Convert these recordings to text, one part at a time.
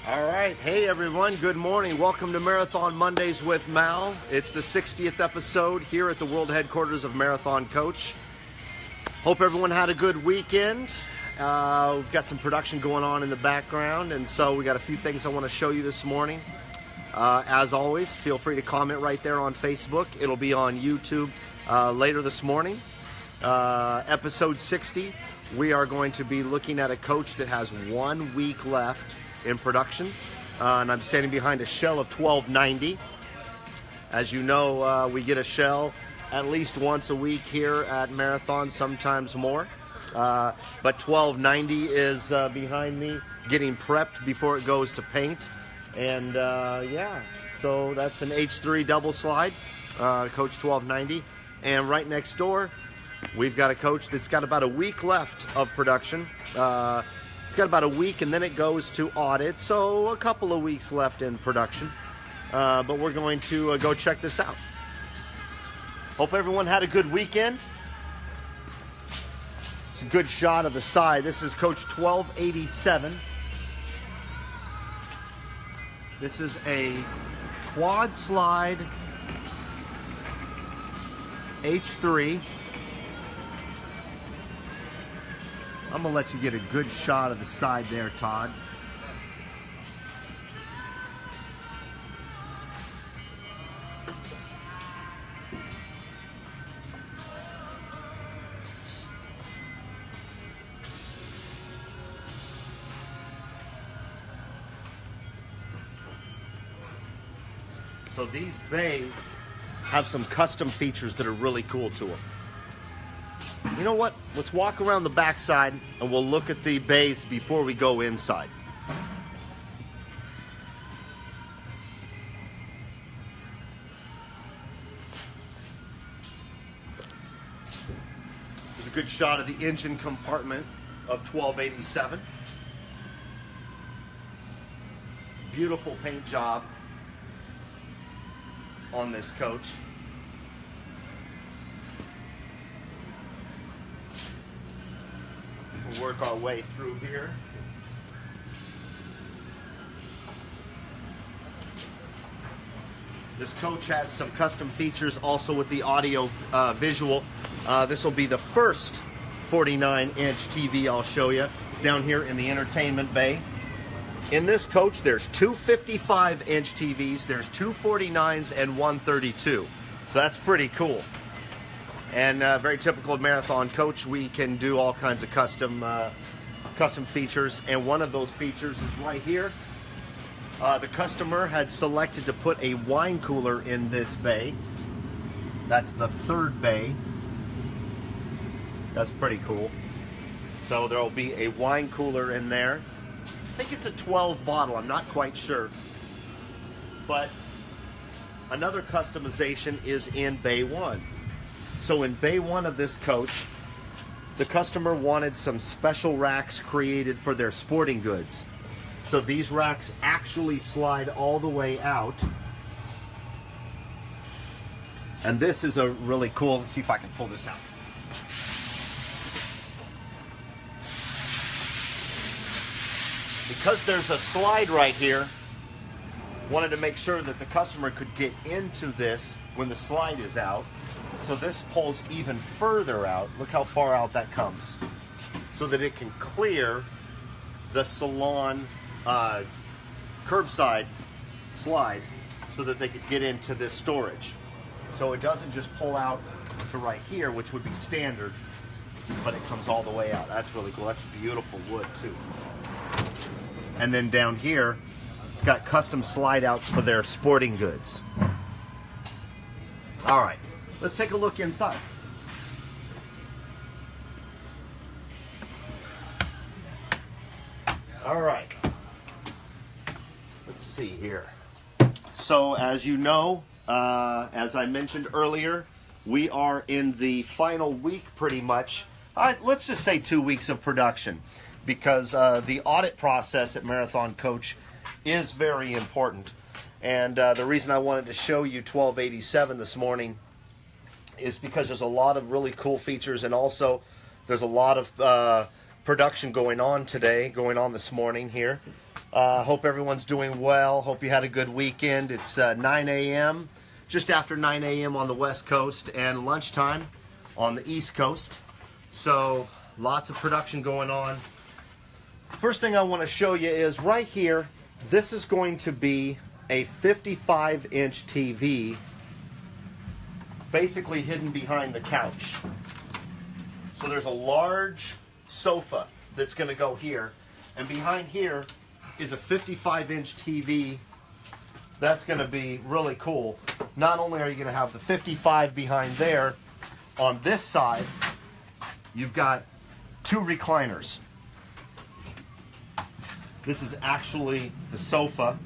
All right. Hey, everyone. Good morning. Welcome to Marathon Mondays with Mal. It's the 60th episode here at the world headquarters of Marathon Coach. Hope everyone had a good weekend. We've got some production going on in the background, and so we got a few things I want to show you this morning. As always, feel free to comment right there on Facebook. It'll be on YouTube later this morning. Episode 60, we are going to be looking at a coach that has 1 week left in production, and I'm standing behind a shell of 1290. As you know, we get a shell at least once a week here at Marathon, sometimes more. But 1290 is behind me, getting prepped before it goes to paint. And so that's an H3 double slide, Coach 1290. And right next door, we've got a coach that's got about a week left of production. It's got about a week, and then it goes to audit, so a couple of weeks left in production. But we're going to go check this out. Hope everyone had a good weekend. It's a good shot of the side. This is Coach 1287. This is a quad slide H3. I'm going to let you get a good shot of the side there, Todd. So these bays have some custom features that are really cool to them. You know what? Let's walk around the backside and we'll look at the bays before we go inside. There's a good shot of the engine compartment of 1287. Beautiful paint job on this coach. We'll work our way through here. This coach has some custom features also with the audio visual. This will be the first 49-inch TV I'll show you down here in the entertainment bay. In this coach, there's two 55-inch TVs, there's two 49s and one 32. So that's pretty cool. And very typical of Marathon Coach, we can do all kinds of custom features. And one of those features is right here. The customer had selected to put a wine cooler in this bay. That's the third bay. That's pretty cool. So there will be a wine cooler in there. I think it's a 12 bottle, I'm not quite sure. But another customization is in Bay 1. So in Bay 1 of this coach, the customer wanted some special racks created for their sporting goods. So these racks actually slide all the way out. And this is a really cool, let's see if I can pull this out. Because there's a slide right here, wanted to make sure that the customer could get into this when the slide is out. So this pulls even further out. Look how far out that comes. So that it can clear the salon curbside slide so that they could get into this storage. So it doesn't just pull out to right here, which would be standard, but it comes all the way out. That's really cool. That's beautiful wood too. And then down here, it's got custom slide outs for their sporting goods. All right, let's take a look inside. All right, let's see here. So as you know, as I mentioned earlier, we are in the final week pretty much. Let's just say 2 weeks of production, because the audit process at Marathon Coach is very important. And the reason I wanted to show you 1287 this morning is because there's a lot of really cool features, and also there's a lot of production going on today, going on this morning here. Hope everyone's doing well. Hope you had a good weekend. It's 9 a.m., just after 9 a.m. on the West Coast, and lunchtime on the East Coast. So lots of production going on. First thing I want to show you is right here, this is going to be a 55-inch TV, basically hidden behind the couch. So there's a large sofa that's going to go here, and behind here is a 55-inch TV. That's going to be really cool. Not only are you going to have the 55 behind there, on this side, you've got two recliners. This is actually the sofa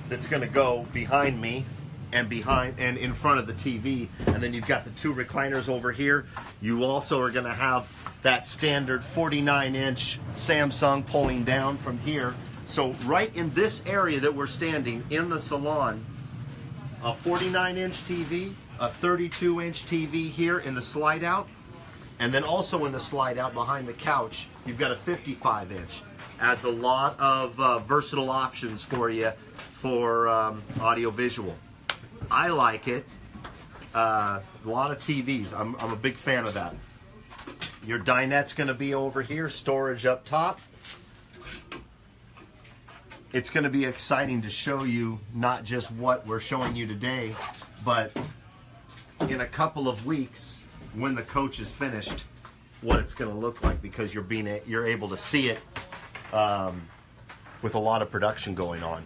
that's going to go behind me and in front of the TV. And then you've got the two recliners over here. You also are going to have that standard 49-inch Samsung pulling down from here. So right in this area that we're standing in the salon, a 49-inch TV, a 32-inch TV here in the slide out, and then also in the slide out behind the couch, you've got a 55-inch. Adds a lot of versatile options for you for audio visual. I like it. A lot of TVs. I'm a big fan of that. Your dinette's going to be over here, storage up top. It's going to be exciting to show you not just what we're showing you today, but in a couple of weeks when the coach is finished, what it's going to look like, because you're able to see it with a lot of production going on.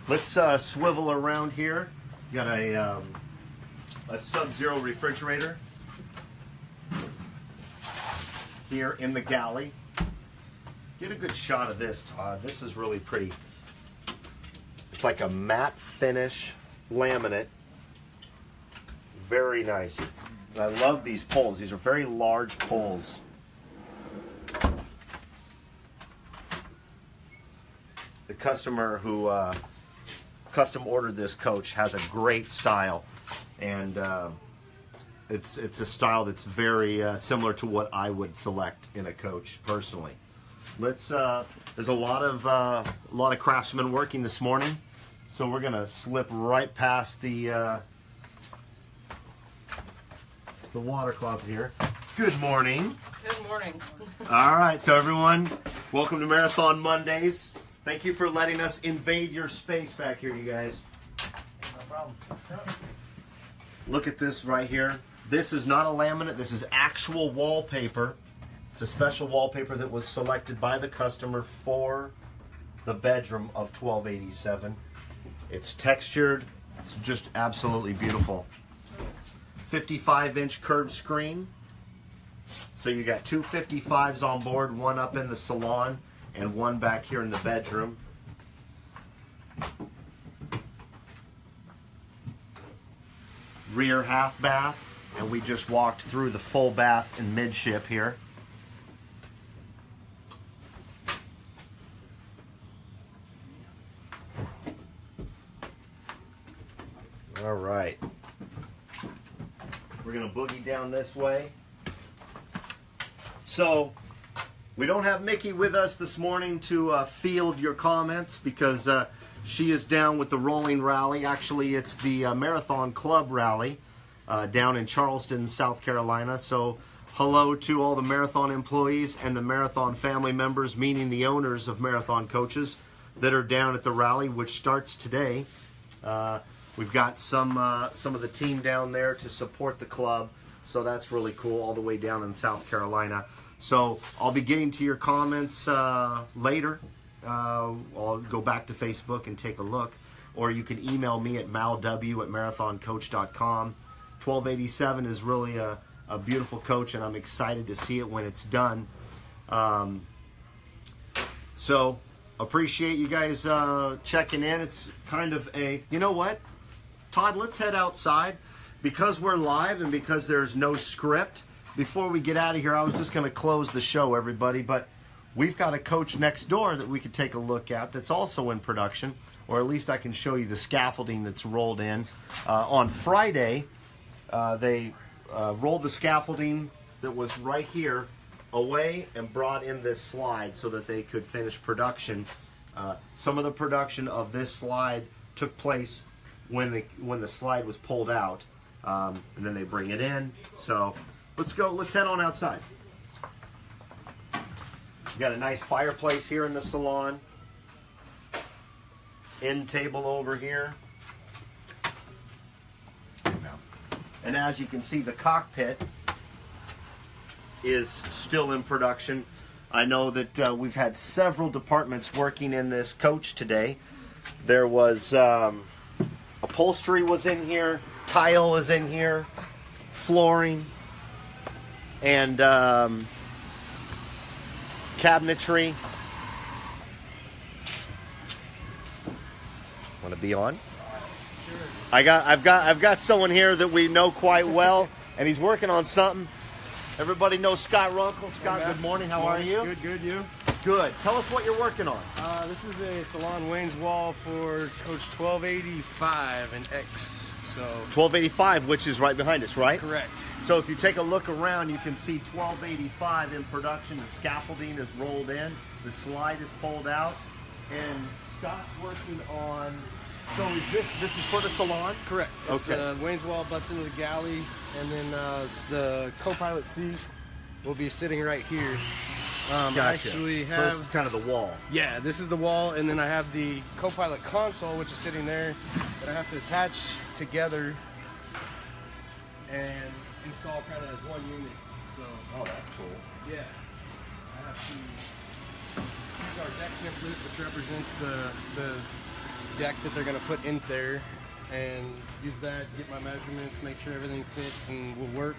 Let's swivel around here. Got a Sub-Zero refrigerator here in the galley. Get a good shot of this, Todd. This is really pretty. It's like a matte finish laminate. Very nice. And I love these poles. These are very large poles. The customer who custom ordered this coach has a great style, and it's a style that's very similar to what I would select in a coach personally. There's a lot of craftsmen working this morning, so we're gonna slip right past the water closet here. Good morning. Good morning. All right, so everyone, welcome to Marathon Mondays. Thank you for letting us invade your space back here, you guys. No problem. Look at this right here. This is not a laminate. This is actual wallpaper. It's a special wallpaper that was selected by the customer for the bedroom of 1287. It's textured. It's just absolutely beautiful. 55-inch curved screen. So you got two 55s on board, one up in the salon and one back here in the bedroom. Rear half bath, and we just walked through the full bath and midship here. All right. We're going to boogie down this way. So, we don't have Mickey with us this morning to field your comments, because she is down with the rolling rally. Actually, it's the Marathon Club rally down in Charleston, South Carolina. So hello to all the Marathon employees and the Marathon family members, meaning the owners of Marathon coaches, that are down at the rally, which starts today. We've got some of the team down there to support the club, so that's really cool, all the way down in South Carolina. So I'll be getting to your comments later. I'll go back to Facebook and take a look, or you can email me at malw@marathoncoach.com. 1287 is really a beautiful coach, and I'm excited to see it when it's done. So appreciate you guys checking in. It's kind of you know what, Todd, let's head outside, because we're live and because there's no script. Before we get out of here, I was just going to close the show, everybody, but we've got a coach next door that we could take a look at that's also in production, or at least I can show you the scaffolding that's rolled in. On Friday, they rolled the scaffolding that was right here away and brought in this slide so that they could finish production. Some of the production of this slide took place when the slide was pulled out, and then they bring it in. So let's head on outside. We got a nice fireplace here in the salon. End table over here. And as you can see, the cockpit is still in production. I know that we've had several departments working in this coach today. There was upholstery was in here, tile is in here, flooring, and cabinetry. Want to be on? I've got someone here that we know quite well, and he's working on something. Everybody knows Scott Runkle. Scott, good morning. How are you? Good, you? Good. Tell us what you're working on. This is a salon Wayne's wall for Coach 1285 and X. So 1285, which is right behind us, right? correct. So if you take a look around, you can see 1285 in production. The scaffolding is rolled in. The slide is pulled out. And Scott's working on... So this is for the salon? Correct. Okay. Wayne's wall butts into the galley, and then the co-pilot seat will be sitting right here. I Gotcha. actually So have... this is kind of the wall. Yeah, this is the wall, and then I have the co-pilot console, which is sitting there, that I have to attach together and install kind of as one unit. So, Oh, that's cool. yeah, I have to use our deck template, which represents the deck that they're going to put in there, and use that, get my measurements, make sure everything fits and will work,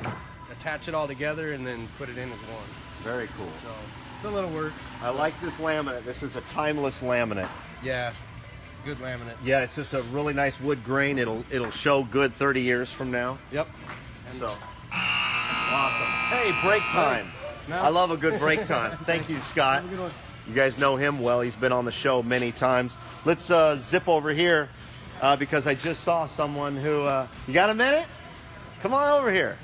attach it all together, and then put it in as one. Very cool. So, it's a little work. I like this laminate. This is a timeless laminate. Yeah, good laminate. Yeah, it's just a really nice wood grain. It'll show good 30 years from now. Yep. So awesome. Hey, break time. No. I love a good break time. Thank you, Scott. Have a good one. You guys know him well. He's been on the show many times. Let's zip over here because I just saw someone who... you got a minute? Come on over here.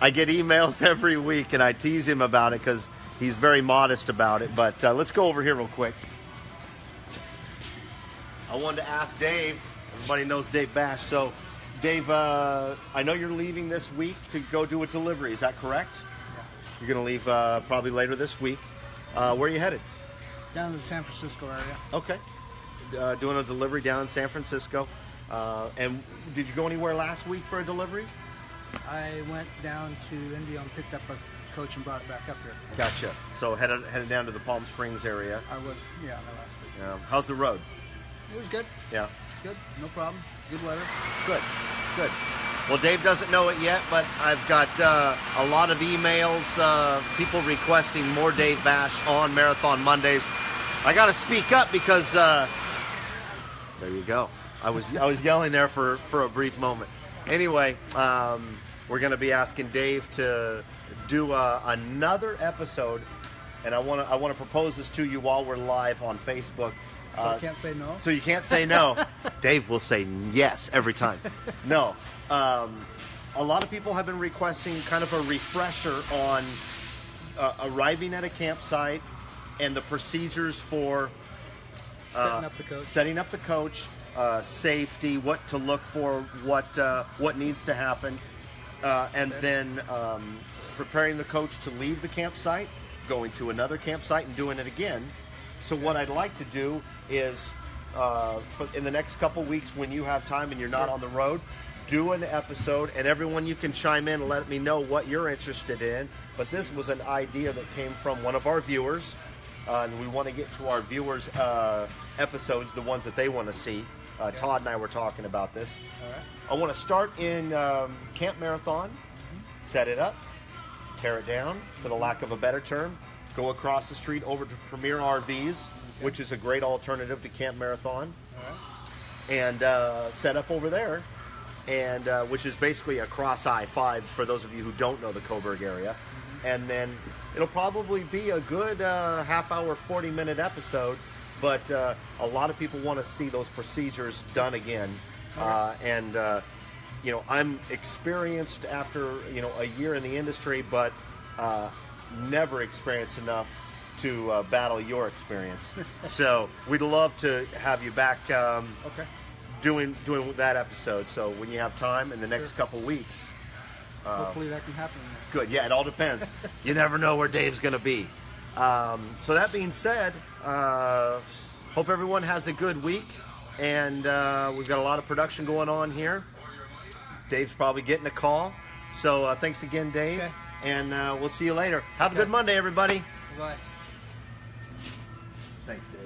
I get emails every week, and I tease him about it because he's very modest about it. But let's go over here real quick. I wanted to ask Dave. Everybody knows Dave Bash. So, Dave, I know you're leaving this week to go do a delivery. Is that correct? Yeah. You're going to leave probably later this week. Where are you headed? Down to the San Francisco area. Okay. Doing a delivery down in San Francisco. And did you go anywhere last week for a delivery? I went down to India and picked up a coach and brought it back up here. Gotcha. So headed down to the Palm Springs area. I was, the last week. How's the road? It was good. Yeah. It's good. No problem. Good weather. Good. Good. Well, Dave doesn't know it yet, but I've got a lot of emails, people requesting more Dave Bash on Marathon Mondays. I got to speak up because there you go. I was yelling there for a brief moment. Anyway, we're going to be asking Dave to do another episode, and I want to propose this to you while we're live on Facebook. So I can't say no? So you can't say no. Dave will say yes every time. No. A lot of people have been requesting kind of a refresher on arriving at a campsite and the procedures for setting up the coach. Safety, what to look for, what needs to happen, and then preparing the coach to leave the campsite, going to another campsite and doing it again. So what I'd like to do is, in the next couple weeks when you have time and you're not on the road, do an episode, and everyone, you can chime in and let me know what you're interested in. But this was an idea that came from one of our viewers, and we want to get to our viewers' episodes, the ones that they want to see. Todd and I were talking about this. All right. I want to start in Camp Marathon, set it up, tear it down, for the lack of a better term, go across the street over to Premier RVs, which is a great alternative to Camp Marathon, All right. and set up over there, and which is basically across I-5 for those of you who don't know the Coburg area. And then it'll probably be a good half-hour, 40-minute episode, but a lot of people want to see those procedures done again. And I'm experienced after a year in the industry, but never experienced enough to battle your experience. So we'd love to have you back Okay. doing that episode. So when you have time in the next couple weeks. Hopefully that can happen. Good. Yeah, it all depends. You never know where Dave's going to be. So that being said, hope everyone has a good week. And we've got a lot of production going on here. Dave's probably getting a call. So thanks again, Dave. Okay. And we'll see you later. Have a good Monday, everybody. Bye. Thanks, Dave.